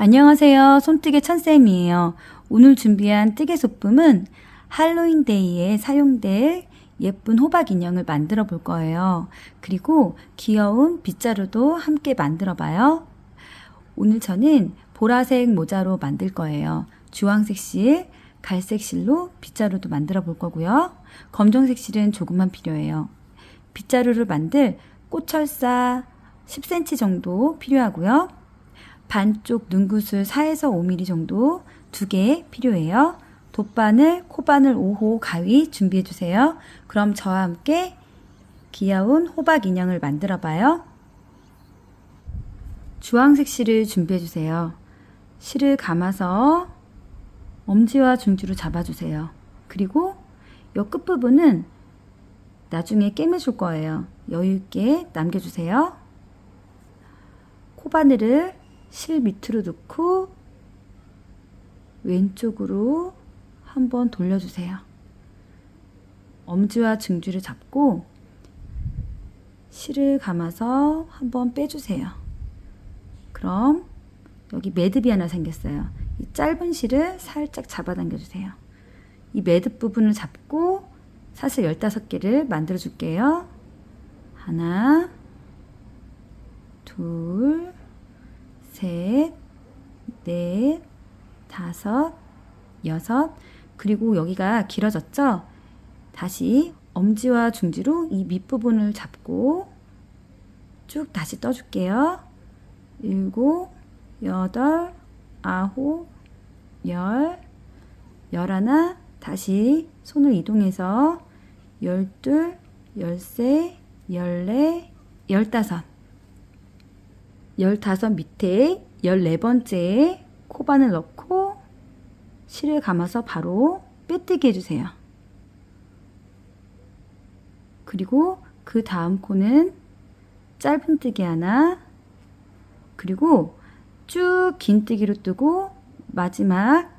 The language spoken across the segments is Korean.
안녕하세요. 손뜨개 천쌤이에요. 오늘 준비한 뜨개 소품은 할로윈데이에 사용될 예쁜 호박 인형을 만들어 볼 거예요. 그리고 귀여운 빗자루도 함께 만들어 봐요. 오늘 저는 보라색 모자로 만들 거예요. 주황색 실, 갈색 실로 빗자루도 만들어 볼 거고요. 검정색 실은 조금만 필요해요. 빗자루를 만들 꽃철사 10cm 정도 필요하고요. 반쪽 눈구슬 4에서 5mm 정도 2개 필요해요. 돗바늘, 코바늘 5호 가위 준비해 주세요. 그럼 저와 함께 귀여운 호박 인형을 만들어 봐요. 주황색 실을 준비해 주세요. 실을 감아서 엄지와 중지로 잡아주세요. 그리고 이 끝부분은 나중에 꿰매줄 거예요. 여유있게 남겨주세요. 코바늘을 실 밑으로 넣고 왼쪽으로 한번 돌려주세요. 엄지와 중지를 잡고 실을 감아서 한번 빼주세요. 그럼 여기 매듭이 하나 생겼어요. 이 짧은 실을 살짝 잡아당겨 주세요. 이 매듭 부분을 잡고 사슬 15개를 만들어 줄게요. 하나, 둘, 셋, 넷, 다섯, 여섯. 그리고 여기가 길어졌죠? 다시 엄지와 중지로 이 밑부분을 잡고 쭉 다시 떠줄게요. 7, 8, 9, 10, 11. 다시 손을 이동해서 12, 13, 14, 15. 15 밑에 14번째에 코바늘 넣고 실을 감아서 바로 빼뜨기 해주세요. 그리고 그 다음 코는 짧은뜨기 하나, 그리고 쭉 긴뜨기로 뜨고 마지막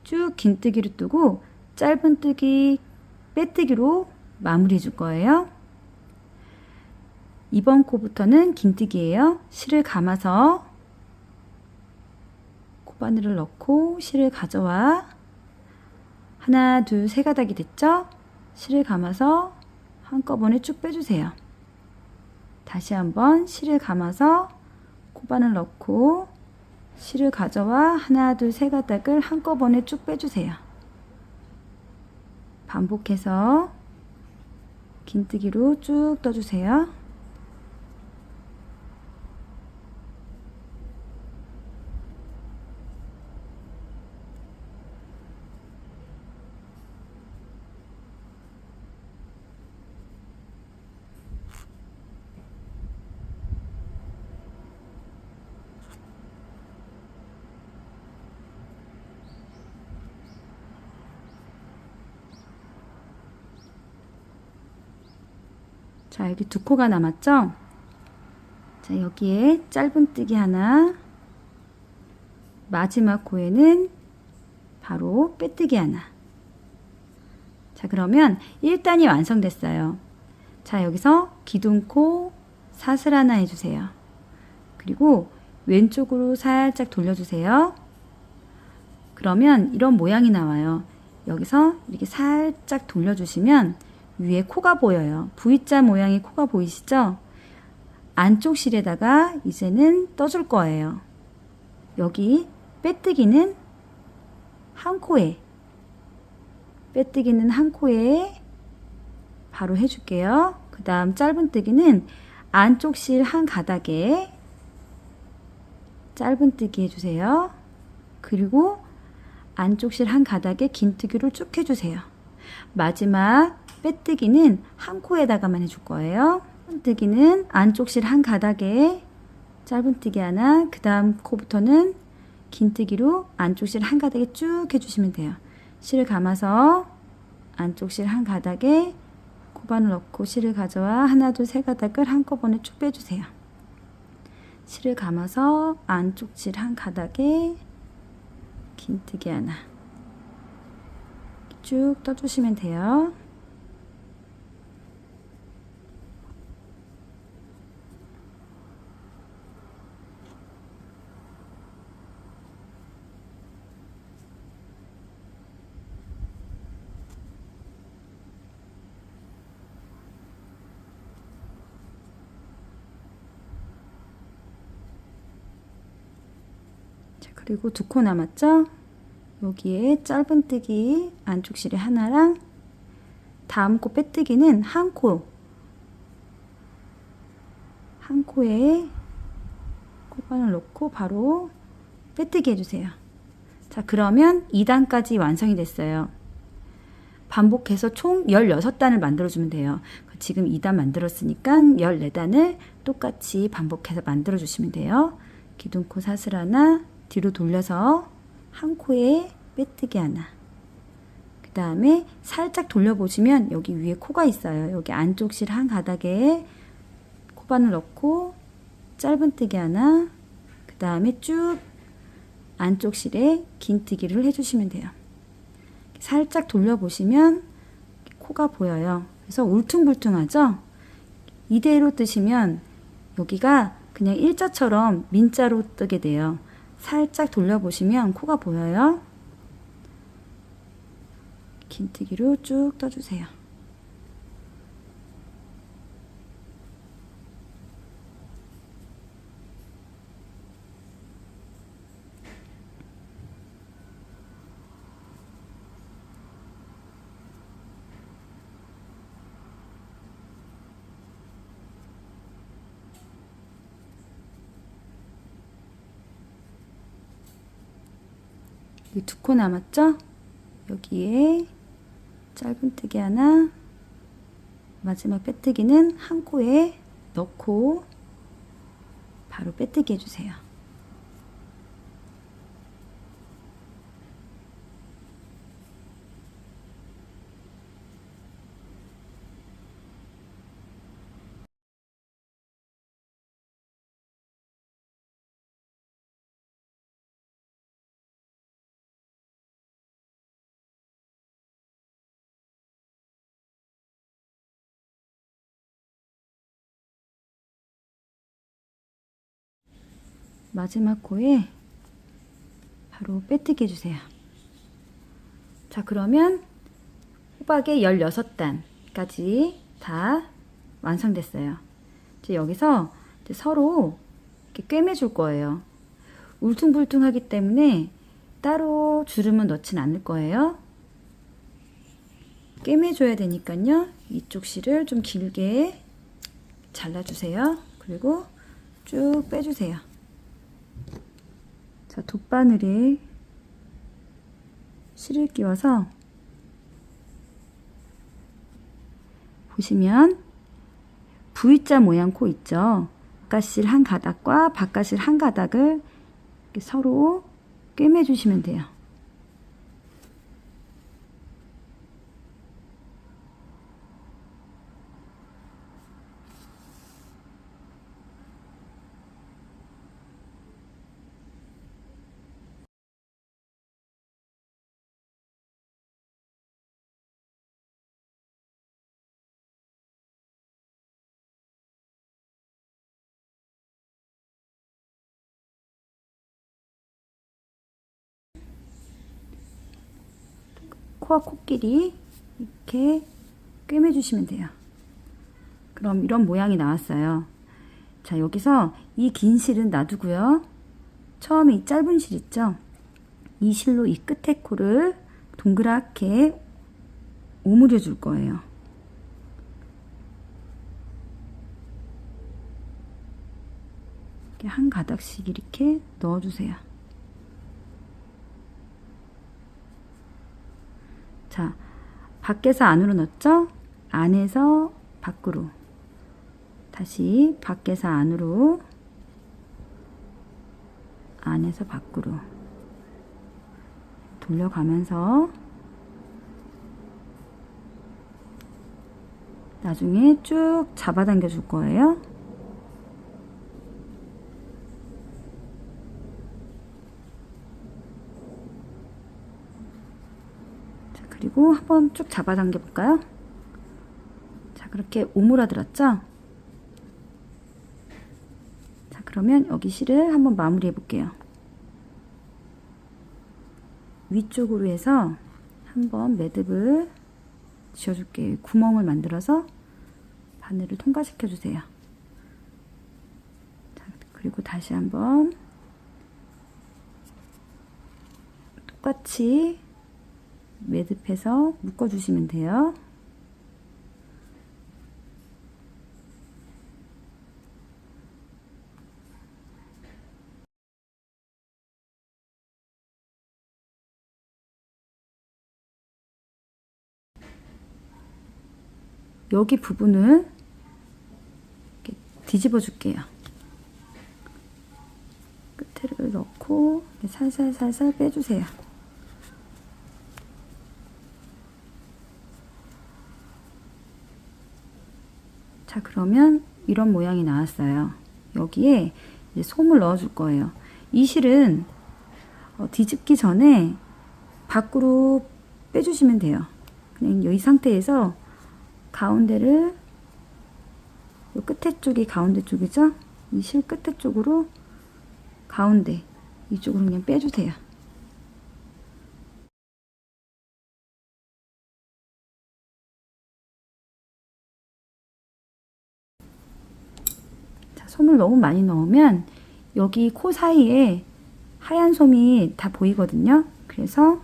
쭉 긴뜨기로 뜨고 짧은뜨기, 빼뜨기로 마무리해 줄 거예요. 이번 코부터는 긴뜨기예요. 실을 감아서 코바늘을 넣고 실을 가져와 하나, 둘, 세 가닥이 됐죠? 실을 감아서 한꺼번에 쭉 빼주세요. 다시 한번 실을 감아서 코바늘 넣고 실을 가져와 하나, 둘, 세 가닥을 한꺼번에 쭉 빼주세요. 반복해서 긴뜨기로 쭉 떠주세요. 자, 여기 2코가 남았죠? 자, 여기에 짧은뜨기 하나, 마지막 코에는 바로 빼뜨기 하나. 자, 그러면 1단이 완성됐어요. 자, 여기서 기둥코 사슬 하나 해주세요. 그리고 왼쪽으로 살짝 돌려주세요. 그러면 이런 모양이 나와요. 여기서 이렇게 살짝 돌려주시면 위에 코가 보여요. V자 모양의 코가 보이시죠? 안쪽 실에다가 이제는 떠줄 거예요. 여기 빼뜨기는 한 코에, 빼뜨기는 한 코에 바로 해줄게요. 그 다음 짧은뜨기는 안쪽 실 한 가닥에 짧은뜨기 해주세요. 그리고 안쪽 실 한 가닥에 긴뜨기를 쭉 해주세요. 마지막 빼뜨기는 한 코에다가만 해줄 거예요. 짧은뜨기는 안쪽 실 한 가닥에 짧은뜨기 하나, 그 다음 코부터는 긴뜨기로 안쪽 실 한 가닥에 쭉 해주시면 돼요. 실을 감아서 안쪽 실 한 가닥에 코바늘 넣고 실을 가져와 하나, 둘, 세 가닥을 한꺼번에 쭉 빼주세요. 실을 감아서 안쪽 실 한 가닥에 긴뜨기 하나 쭉 떠주시면 돼요. 그리고 2코 남았죠? 여기에 짧은뜨기 안쪽 실에 하나랑 다음 코 빼뜨기는 한 코에 코바늘 넣고 바로 빼뜨기 해주세요. 자, 그러면 2단까지 완성이 됐어요. 반복해서 총 16단을 만들어주면 돼요. 지금 2단 만들었으니까 14단을 똑같이 반복해서 만들어주시면 돼요. 기둥코 사슬 하나, 뒤로 돌려서 한 코에 빼뜨기 하나. 그 다음에 살짝 돌려보시면 여기 위에 코가 있어요. 여기 안쪽 실 한 가닥에 코바늘 넣고 짧은뜨기 하나, 그 다음에 쭉 안쪽 실에 긴뜨기를 해주시면 돼요. 살짝 돌려보시면 코가 보여요. 그래서 울퉁불퉁하죠? 이대로 뜨시면 여기가 그냥 일자처럼 민자로 뜨게 돼요. 살짝 돌려보시면 코가 보여요. 긴뜨기로 쭉 떠주세요. 이 2코 남았죠? 여기에 짧은뜨기 하나, 마지막 빼뜨기는 한 코에 넣고 바로 빼뜨기 해주세요. 마지막 코에 바로 빼뜨기 해주세요. 자, 그러면 호박의 16단까지 다 완성됐어요. 이제 여기서 이제 서로 이렇게 꿰매줄 거예요. 울퉁불퉁하기 때문에 따로 주름은 넣진 않을 거예요. 꿰매줘야 되니까요. 이쪽 실을 좀 길게 잘라주세요. 그리고 쭉 빼주세요. 자, 돗바늘에 실을 끼워서 보시면 V자 모양 코 있죠? 바깥실 한 가닥과 바깥실 한 가닥을 이렇게 서로 꿰매 주시면 돼요. 코와 코끼리 이렇게 꿰매 주시면 돼요. 그럼 이런 모양이 나왔어요. 자, 여기서 이 긴 실은 놔두고요. 처음에 이 짧은 실 있죠? 이 실로 이 끝에 코를 동그랗게 오므려 줄 거예요. 이렇게 한 가닥씩 이렇게 넣어주세요. 자, 밖에서 안으로 넣었죠? 안에서 밖으로. 다시 밖에서 안으로, 안에서 밖으로 돌려가면서 나중에 쭉 잡아당겨 줄 거예요. 자, 그리고 한번 쭉 잡아당겨 볼까요? 자, 그렇게 오므라들었죠? 자, 그러면 여기 실을 한번 마무리해 볼게요. 위쪽으로 해서 한번 매듭을 지어줄게요. 구멍을 만들어서 바늘을 통과시켜 주세요. 자, 그리고 다시 한번 똑같이 매듭해서 묶어주시면 돼요. 여기 부분을 이렇게 뒤집어 줄게요. 끝을 넣고 살살살살 빼주세요. 자, 그러면 이런 모양이 나왔어요. 여기에 이제 솜을 넣어 줄 거예요. 이 실은 뒤집기 전에 밖으로 빼주시면 돼요. 그냥 이 상태에서 가운데를, 이 끝에 쪽이 가운데 쪽이죠? 이 실 끝에 쪽으로 가운데 이쪽으로 그냥 빼주세요. 자, 솜을 너무 많이 넣으면 여기 코 사이에 하얀 솜이 다 보이거든요. 그래서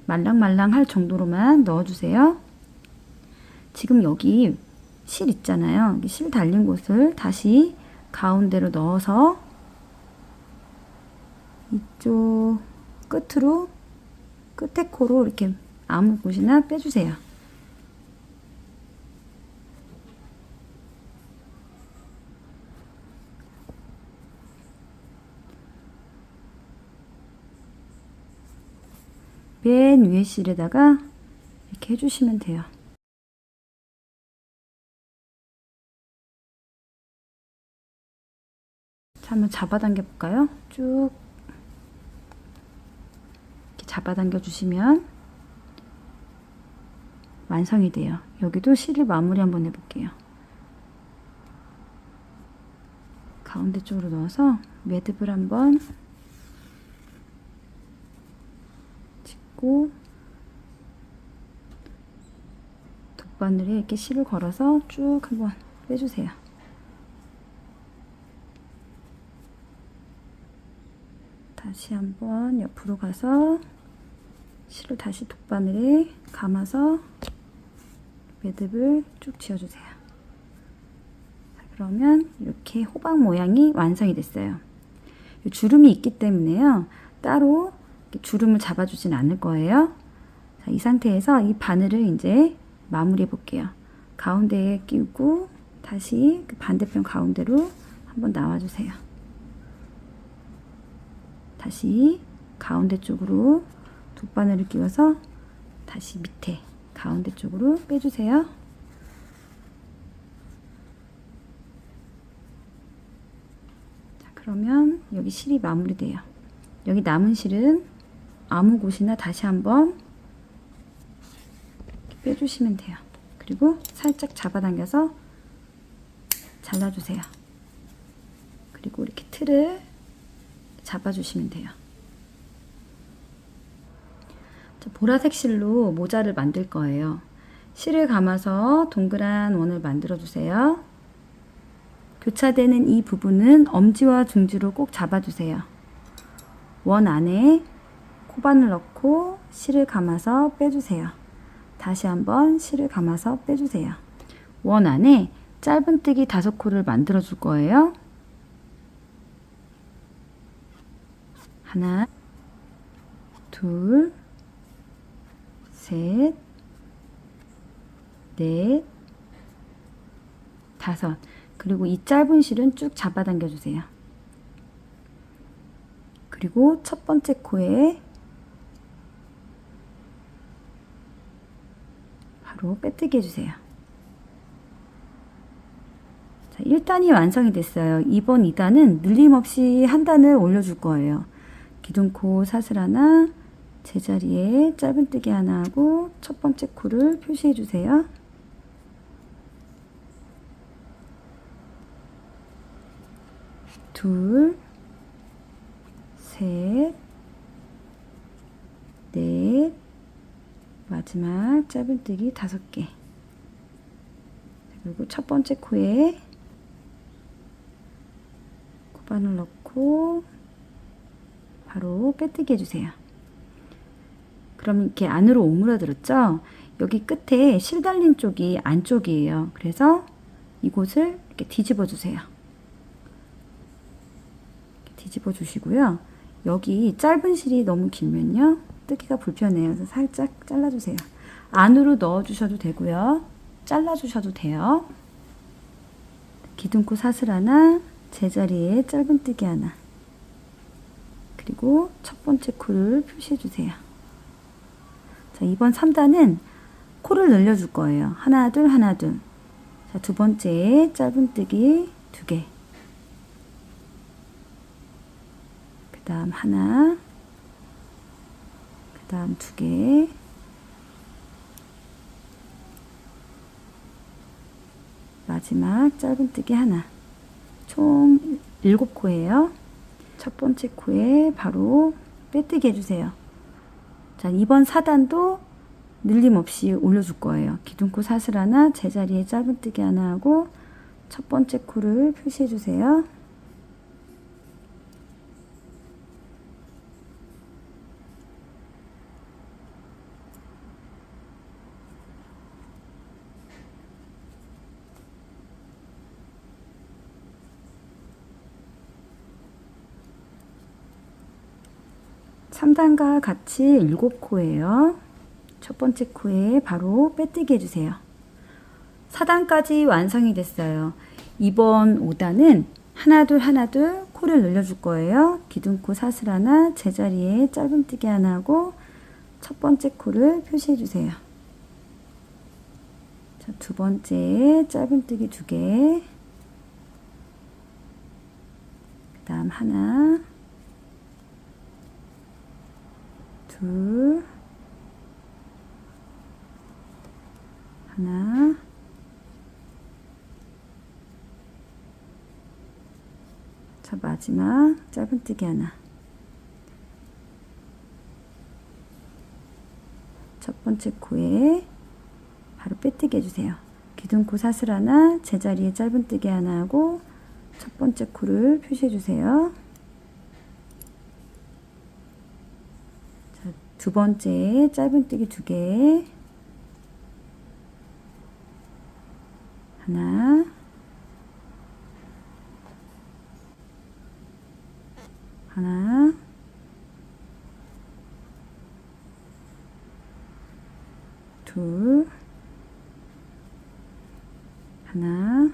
말랑말랑 할 정도로만 넣어주세요. 지금 여기 실 있잖아요. 실 달린 곳을 다시 가운데로 넣어서 이쪽 끝으로, 끝에 코로 이렇게 아무 곳이나 빼주세요. 맨 위에 실에다가 이렇게 해주시면 돼요. 자, 한번 잡아당겨 볼까요? 쭉 이렇게 잡아당겨 주시면 완성이 돼요. 여기도 실을 마무리 한번 해볼게요. 가운데 쪽으로 넣어서 매듭을 한번 짚고 돗바늘에 이렇게 실을 걸어서 쭉 한번 빼주세요. 다시 한번 옆으로 가서 실을 다시 돗바늘에 감아서 매듭을 쭉 지어주세요. 자, 그러면 이렇게 호박 모양이 완성이 됐어요. 주름이 있기 때문에요, 따로 주름을 잡아주진 않을 거예요. 자, 이 상태에서 이 바늘을 이제 마무리해 볼게요. 가운데에 끼우고 다시 그 반대편 가운데로 한번 나와주세요. 다시 가운데 쪽으로 돗바늘을 끼워서 다시 밑에 가운데 쪽으로 빼주세요. 자, 그러면 여기 실이 마무리돼요. 여기 남은 실은 아무 곳이나 다시 한번 빼주시면 돼요. 그리고 살짝 잡아당겨서 잘라주세요. 그리고 이렇게 틀을 잡아주시면 돼요. 자, 보라색 실로 모자를 만들 거예요. 실을 감아서 동그란 원을 만들어 주세요. 교차되는 이 부분은 엄지와 중지로 꼭 잡아주세요. 원 안에 코바늘 넣고 실을 감아서 빼주세요. 다시 한번 실을 감아서 빼주세요. 원 안에 짧은뜨기 5코를 만들어 줄 거예요. 하나, 둘, 셋, 넷, 5. 그리고 이 짧은 실은 쭉 잡아당겨 주세요. 그리고 첫 번째 코에 바로 빼뜨기 해주세요. 자, 1단이 완성이 됐어요. 2번, 2단은 늘림없이 한 단을 올려줄 거예요. 기둥코 사슬 하나, 제자리에 짧은뜨기 하나 하고 첫 번째 코를 표시해 주세요. 둘, 셋, 넷, 마지막 짧은뜨기 5개. 그리고 첫 번째 코에 코바늘 넣고 바로 빼뜨기 해주세요. 그럼 이렇게 안으로 오므라들었죠? 여기 끝에 실 달린 쪽이 안쪽이에요. 그래서 이곳을 이렇게 뒤집어 주세요. 뒤집어 주시고요. 여기 짧은 실이 너무 길면요, 뜨기가 불편해요. 그래서 살짝 잘라주세요. 안으로 넣어 주셔도 되고요, 잘라 주셔도 돼요. 기둥코 사슬 하나, 제자리에 짧은뜨기 하나, 그리고 첫 번째 코를 표시해 주세요. 자, 이번 3단은 코를 늘려줄 거예요. 하나 둘 하나 둘. 자, 두 번째 짧은뜨기 2개, 그 다음 하나, 그 다음 2개, 마지막 짧은뜨기 하나. 총 7코예요. 첫 번째 코에 바로 빼뜨기 해주세요. 자, 이번 4단도 늘림 없이 올려줄 거예요. 기둥코 사슬 하나, 제자리에 짧은뜨기 하나 하고 첫 번째 코를 표시해 주세요. 삼 3단과 같이 7코예요. 첫 번째 코에 바로 빼뜨기 해주세요. 4단까지 완성이 됐어요. 이번 5단은 하나 둘 하나 둘 코를 늘려줄 거예요. 기둥코 사슬 하나, 제자리에 짧은뜨기 하나 하고 첫 번째 코를 표시해 주세요. 자, 두 번째 짧은뜨기 2개, 그 다음 하나, 둘, 하나, 자, 마지막 짧은뜨기 하나. 첫 번째 코에 바로 빼뜨기 해주세요. 기둥코 사슬 하나, 제자리에 짧은뜨기 하나 하고 첫 번째 코를 표시해 주세요. 자, 두 번째 짧은뜨기 2개, 하나, 하나, 둘, 하나,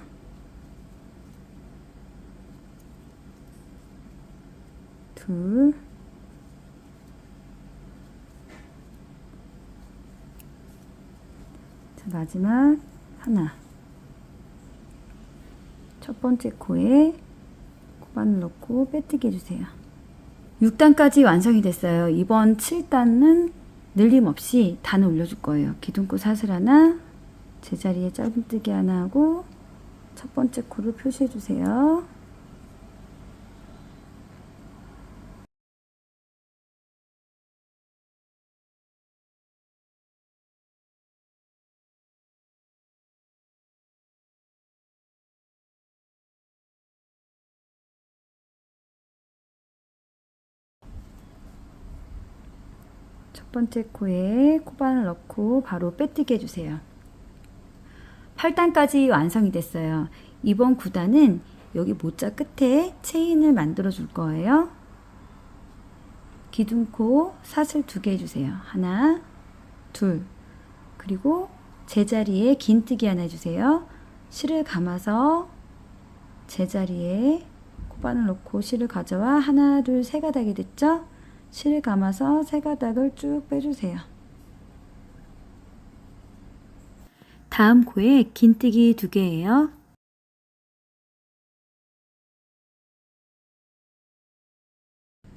둘, 자, 마지막 하나. 첫 번째 코에 코바늘 넣고 빼뜨기 해주세요. 6단까지 완성이 됐어요. 이번 7단은 늘림 없이 단을 올려줄 거예요. 기둥코 사슬 하나, 제자리에 짧은뜨기 하나 하고 첫 번째 코를 표시해 주세요. 첫 번째 코에 코바늘 넣고 바로 빼뜨기 해주세요. 8단까지 완성이 됐어요. 이번 9단은 여기 모자 끝에 체인을 만들어 줄 거예요. 기둥코 사슬 2개 해주세요. 하나, 둘, 그리고 제자리에 긴뜨기 하나 해주세요. 실을 감아서 제자리에 코바늘 넣고 실을 가져와 하나, 둘, 3가닥이 됐죠? 실을 감아서 3가닥을 쭉 빼주세요. 다음 코에 긴뜨기 2개예요.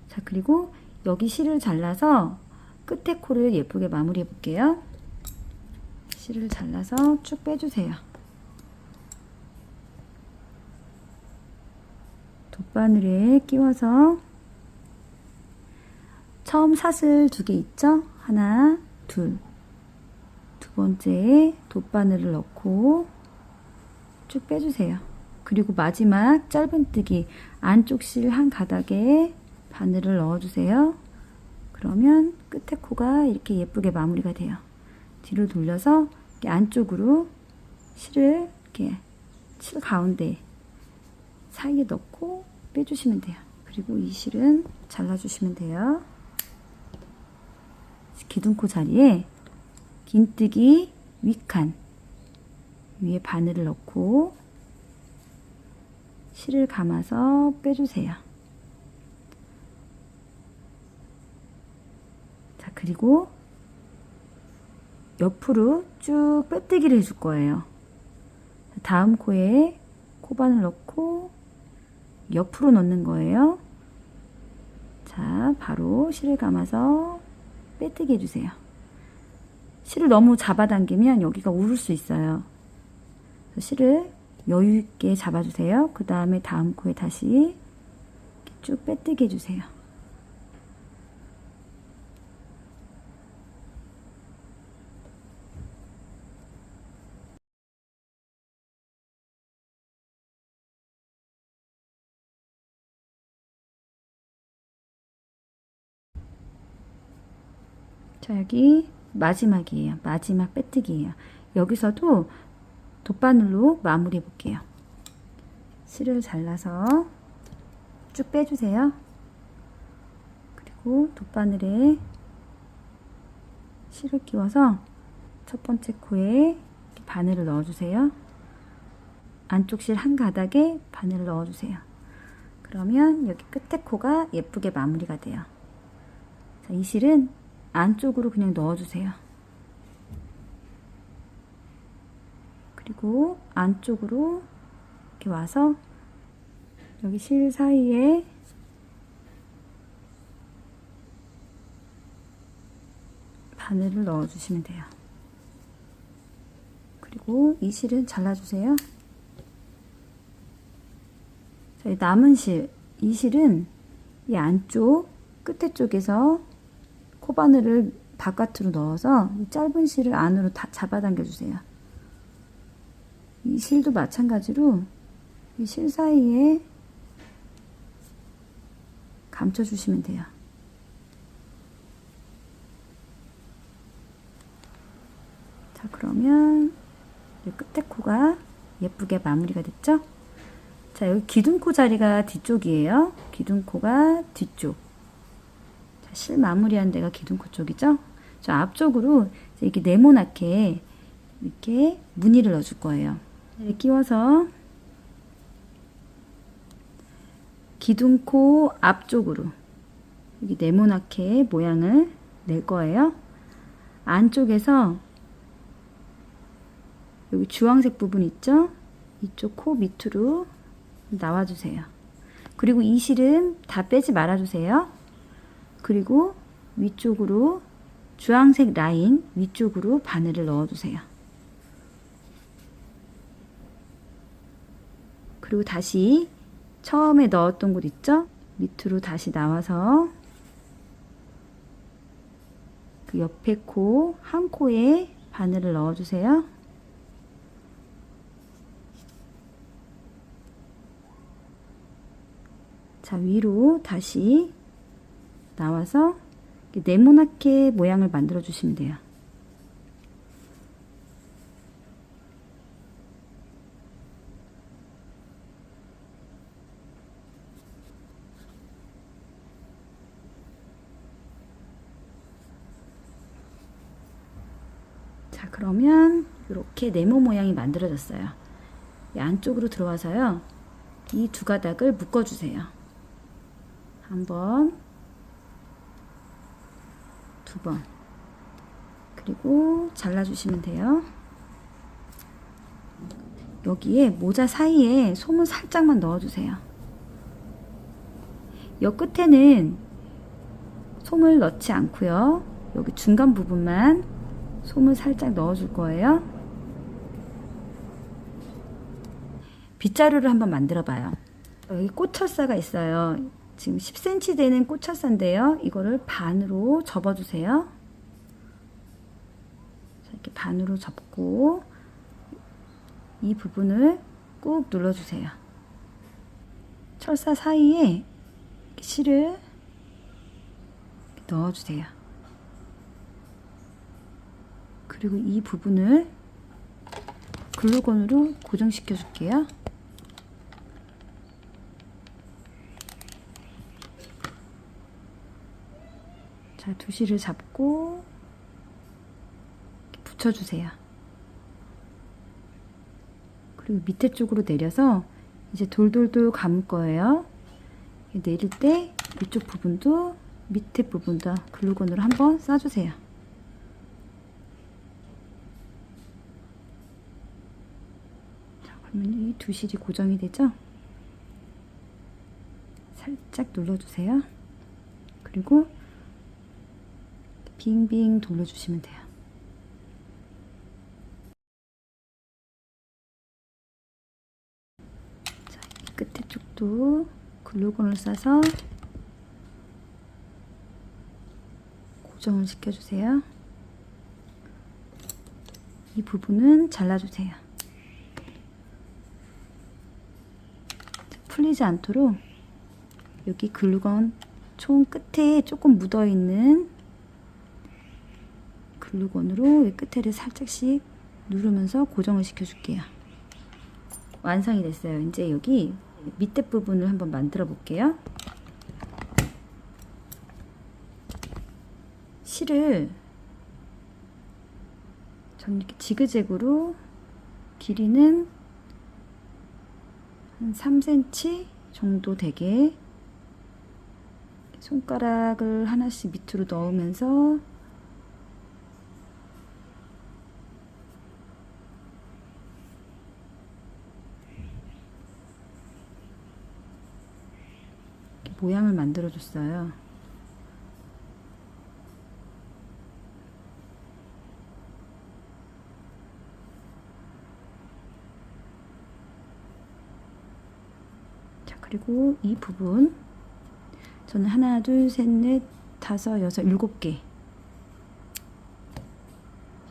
자, 그리고 여기 실을 잘라서 끝에 코를 예쁘게 마무리해 볼게요. 실을 잘라서 쭉 빼주세요. 돗바늘에 끼워서 처음 사슬 2개 있죠? 하나, 둘. 두 번째에 돗바늘을 넣고 쭉 빼주세요. 그리고 마지막 짧은뜨기 안쪽 실 한 가닥에 바늘을 넣어주세요. 그러면 끝에 코가 이렇게 예쁘게 마무리가 돼요. 뒤를 돌려서 이렇게 안쪽으로 실을 이렇게 실 가운데 사이에 넣고 빼주시면 돼요. 그리고 이 실은 잘라주시면 돼요. 기둥코 자리에 긴뜨기 윗칸 위에 바늘을 넣고 실을 감아서 빼주세요. 자, 그리고 옆으로 쭉 빼뜨기를 해줄 거예요. 다음 코에 코바늘 넣고 옆으로 넣는 거예요. 자, 바로 실을 감아서 빼뜨기 해주세요. 실을 너무 잡아당기면 여기가 우를 수 있어요. 실을 여유 있게 잡아주세요. 그 다음에 다음 코에 다시 쭉 빼뜨기 해주세요. 자, 여기 마지막이에요. 마지막 빼뜨기예요. 여기서도 돗바늘로 마무리해 볼게요. 실을 잘라서 쭉 빼주세요. 그리고 돗바늘에 실을 끼워서 첫 번째 코에 바늘을 넣어주세요. 안쪽 실 한 가닥에 바늘을 넣어주세요. 그러면 여기 끝에 코가 예쁘게 마무리가 돼요. 자, 이 실은 안쪽으로 그냥 넣어주세요. 그리고 안쪽으로 이렇게 와서 여기 실 사이에 바늘을 넣어주시면 돼요. 그리고 이 실은 잘라주세요. 자, 남은 실, 이 실은 이 안쪽 끝에 쪽에서 코바늘을 바깥으로 넣어서 이 짧은 실을 안으로 다 잡아당겨 주세요. 이 실도 마찬가지로 이 실 사이에 감춰 주시면 돼요. 자, 그러면 끝에 코가 예쁘게 마무리가 됐죠? 자, 여기 기둥코 자리가 뒤쪽이에요. 기둥코가 뒤쪽. 자, 실 마무리한 데가 기둥코 쪽이죠? 저 앞쪽으로 이렇게 네모나게 이렇게 무늬를 넣어줄 거예요. 이렇게 끼워서 기둥코 앞쪽으로 여기 네모나게 모양을 낼 거예요. 안쪽에서 여기 주황색 부분 있죠? 이쪽 코 밑으로 나와주세요. 그리고 이 실은 다 빼지 말아주세요. 그리고 위쪽으로 주황색 라인 위쪽으로 바늘을 넣어주세요. 그리고 다시 처음에 넣었던 곳 있죠? 밑으로 다시 나와서 그 옆에 코, 한 코에 바늘을 넣어주세요. 자, 위로 다시 나와서 네모나게 모양을 만들어 주시면 돼요. 자, 그러면 이렇게 네모 모양이 만들어졌어요. 이 안쪽으로 들어와서요. 이 두 가닥을 묶어 주세요. 한 번, 두 번. 그리고 잘라주시면 돼요. 여기에 모자 사이에 솜을 살짝만 넣어주세요. 여 끝에는 솜을 넣지 않고요. 여기 중간 부분만 솜을 살짝 넣어줄 거예요. 빗자루를 한번 만들어 봐요. 여기 꽃철사가 있어요. 지금 10cm 되는 꽃철사인데요. 이거를 반으로 접어주세요. 이렇게 반으로 접고 이 부분을 꾹 눌러주세요. 철사 사이에 실을 넣어주세요. 그리고 이 부분을 글루건으로 고정시켜 줄게요. 자, 두시를 잡고 붙여주세요. 그리고 밑에 쪽으로 내려서 이제 돌돌돌 감을 거예요. 내릴 때 이쪽 부분도 밑에 부분도 글루건으로 한번 싸주세요. 자, 그러면 이 두실이 고정이 되죠? 살짝 눌러주세요. 그리고 빙빙 돌려주시면 돼요. 자, 이 끝에 쪽도 글루건을 싸서 고정을 시켜주세요. 이 부분은 잘라주세요. 자, 풀리지 않도록 여기 글루건 총 끝에 조금 묻어있는 글루건으로 이 끝에를 살짝씩 누르면서 고정을 시켜줄게요. 완성이 됐어요. 이제 여기 밑에 부분을 한번 만들어 볼게요. 실을 저는 이렇게 지그재그로 길이는 한 3cm 정도 되게 손가락을 하나씩 밑으로 넣으면서 모양을 만들어 줬어요. 자, 그리고 이 부분 저는 하나, 둘, 셋, 넷, 다섯, 여섯, 7개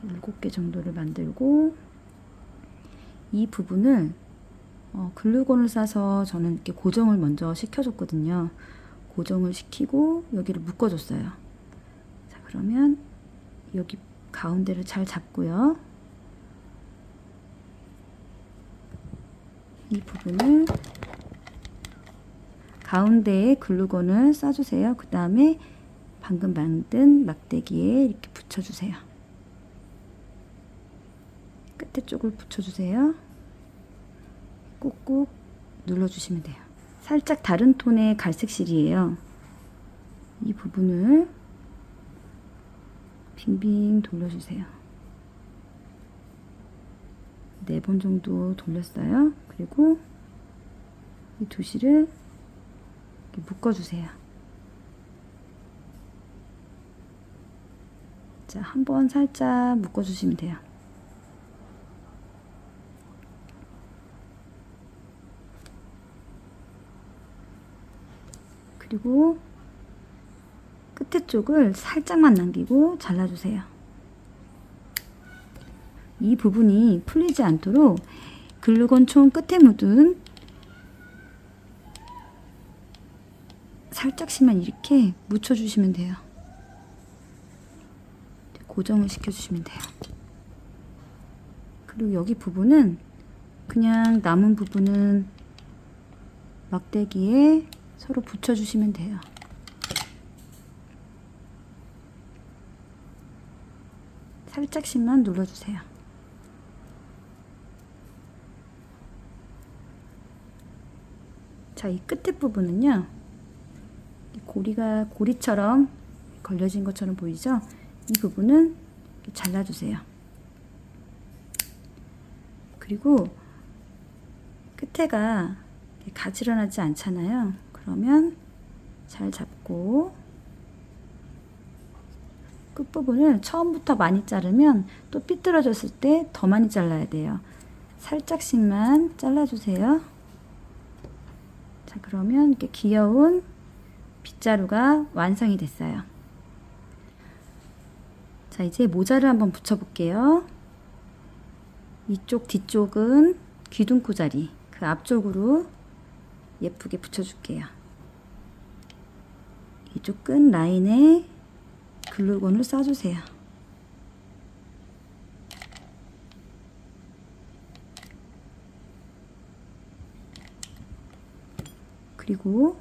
7개 정도를 만들고 이 부분을 글루건을 싸서 저는 이렇게 고정을 먼저 시켜줬거든요. 고정을 시키고 여기를 묶어줬어요. 자, 그러면 여기 가운데를 잘 잡고요. 이 부분을 가운데에 글루건을 싸주세요. 그 다음에 방금 만든 막대기에 이렇게 붙여주세요. 끝에 쪽을 붙여주세요. 꾹꾹 눌러주시면 돼요. 살짝 다른 톤의 갈색 실이에요. 이 부분을 빙빙 돌려주세요. 4번 정도 돌렸어요. 그리고 이 두실을 이렇게 묶어주세요. 자, 한번 살짝 묶어주시면 돼요. 그리고 끝에 쪽을 살짝만 남기고 잘라주세요. 이 부분이 풀리지 않도록 글루건 총 끝에 묻은 살짝씩만 이렇게 묻혀주시면 돼요. 고정을 시켜주시면 돼요. 그리고 여기 부분은 그냥 남은 부분은 막대기에 서로 붙여주시면 돼요. 살짝씩만 눌러주세요. 자, 이 끝에 부분은요, 고리가 고리처럼 걸려진 것처럼 보이죠? 이 부분은 잘라주세요. 그리고 끝에가 가지런하지 않잖아요. 그러면 잘 잡고 끝부분을 처음부터 많이 자르면 또 삐뚤어졌을 때 더 많이 잘라야 돼요. 살짝씩만 잘라주세요. 자, 그러면 이렇게 귀여운 빗자루가 완성이 됐어요. 자, 이제 모자를 한번 붙여볼게요. 이쪽 뒤쪽은 귀둥코자리, 그 앞쪽으로 예쁘게 붙여줄게요. 이쪽 끝 라인에 글루건을 쏴주세요. 그리고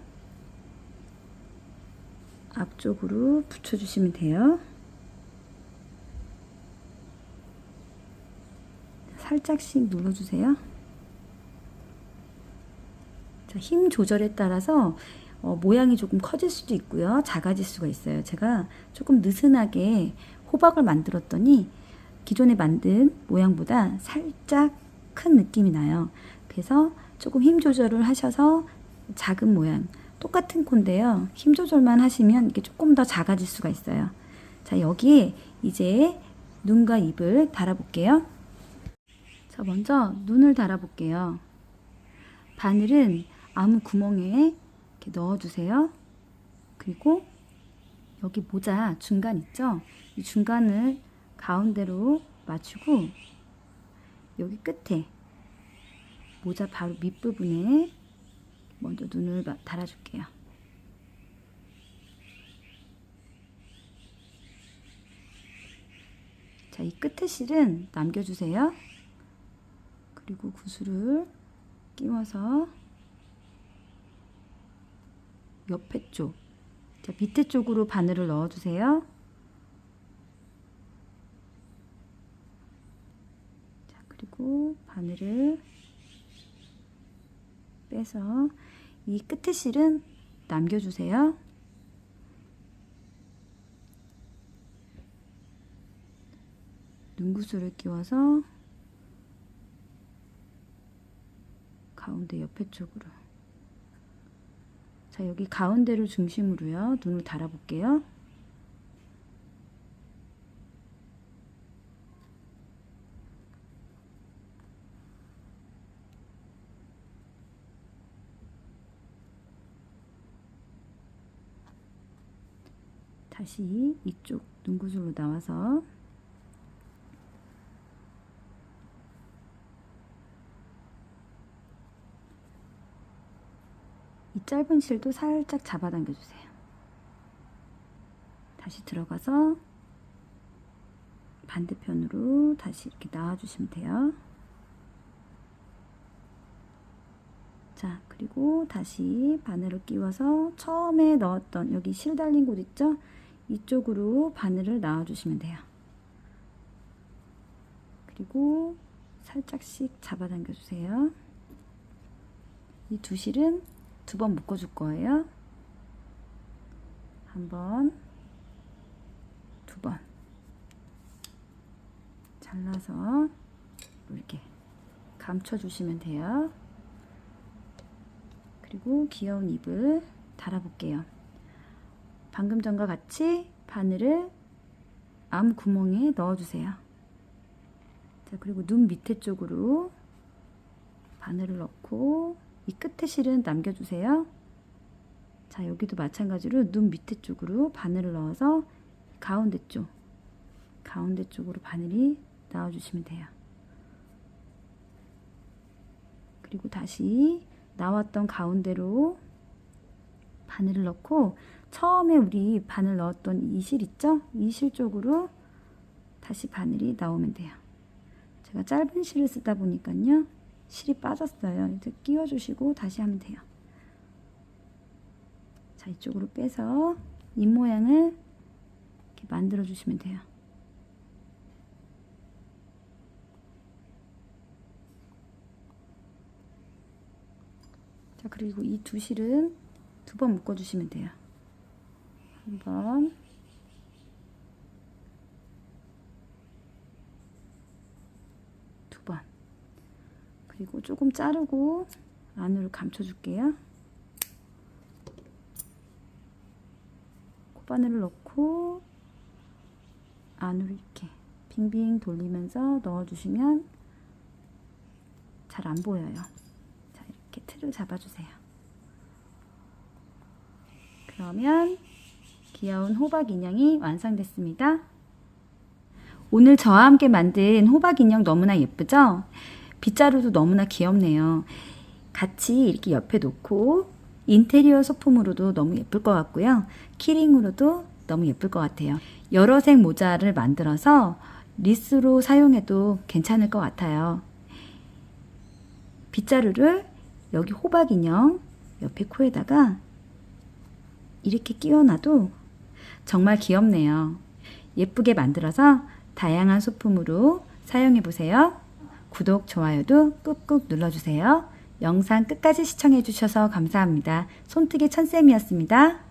앞쪽으로 붙여주시면 돼요. 살짝씩 눌러주세요. 자, 힘 조절에 따라서 모양이 조금 커질 수도 있고요. 작아질 수가 있어요. 제가 조금 느슨하게 호박을 만들었더니 기존에 만든 모양보다 살짝 큰 느낌이 나요. 그래서 조금 힘 조절을 하셔서 작은 모양, 똑같은 콘데요. 힘 조절만 하시면 이게 조금 더 작아질 수가 있어요. 자, 여기에 이제 눈과 입을 달아볼게요. 자, 먼저 눈을 달아볼게요. 바늘은 아무 구멍에 이렇게 넣어주세요. 그리고 여기 모자 중간 있죠? 이 중간을 가운데로 맞추고 여기 끝에 모자 바로 밑부분에 먼저 눈을 달아줄게요. 자, 이 끝에 실은 남겨주세요. 그리고 구슬을 끼워서 옆에 쪽, 자, 밑에 쪽으로 바늘을 넣어주세요. 자, 그리고 바늘을 빼서 이 끝에 실은 남겨주세요. 눈구슬을 끼워서 가운데 옆에 쪽으로, 자, 여기 가운데를 중심으로요 눈을 달아볼게요. 다시 이쪽 눈구슬로 나와서 이 짧은 실도 살짝 잡아당겨 주세요. 다시 들어가서 반대편으로 다시 이렇게 나와주시면 돼요. 자, 그리고 다시 바늘을 끼워서 처음에 넣었던 여기 실 달린 곳 있죠? 이쪽으로 바늘을 넣어주시면 돼요. 그리고 살짝씩 잡아당겨 주세요. 이 두 실은 두 번 묶어줄 거예요. 한 번, 두 번 잘라서 이렇게 감춰주시면 돼요. 그리고 귀여운 입을 달아볼게요. 방금 전과 같이 바늘을 암 구멍에 넣어주세요. 자, 그리고 눈 밑에 쪽으로 바늘을 넣고 이 끝에 실은 남겨주세요. 자, 여기도 마찬가지로 눈 밑에 쪽으로 바늘을 넣어서 가운데 쪽으로 바늘이 넣어주시면 돼요. 그리고 다시 나왔던 가운데로 바늘을 넣고 처음에 우리 바늘 넣었던 이 실 있죠? 이 실 쪽으로 다시 바늘이 나오면 돼요. 제가 짧은 실을 쓰다 보니까요 실이 빠졌어요. 이제 끼워주시고 다시 하면 돼요. 자, 이쪽으로 빼서 입 모양을 이렇게 만들어 주시면 돼요. 자, 그리고 이 두 실은 두 번 묶어 주시면 돼요. 한 번, 두 번. 그리고 조금 자르고 안으로 감춰 줄게요. 코바늘을 넣고 안으로 이렇게 빙빙 돌리면서 넣어주시면 잘 안 보여요. 자, 이렇게 틀을 잡아주세요. 그러면 귀여운 호박 인형이 완성됐습니다. 오늘 저와 함께 만든 호박 인형 너무나 예쁘죠? 빗자루도 너무나 귀엽네요. 같이 이렇게 옆에 놓고 인테리어 소품으로도 너무 예쁠 것 같고요. 키링으로도 너무 예쁠 것 같아요. 여러 색 모자를 만들어서 리스로 사용해도 괜찮을 것 같아요. 빗자루를 여기 호박 인형 옆에 코에다가 이렇게 끼워놔도 정말 귀엽네요. 예쁘게 만들어서 다양한 소품으로 사용해보세요. 구독, 좋아요도 꾹꾹 눌러주세요. 영상 끝까지 시청해주셔서 감사합니다. 손뜨개 천쌤이었습니다.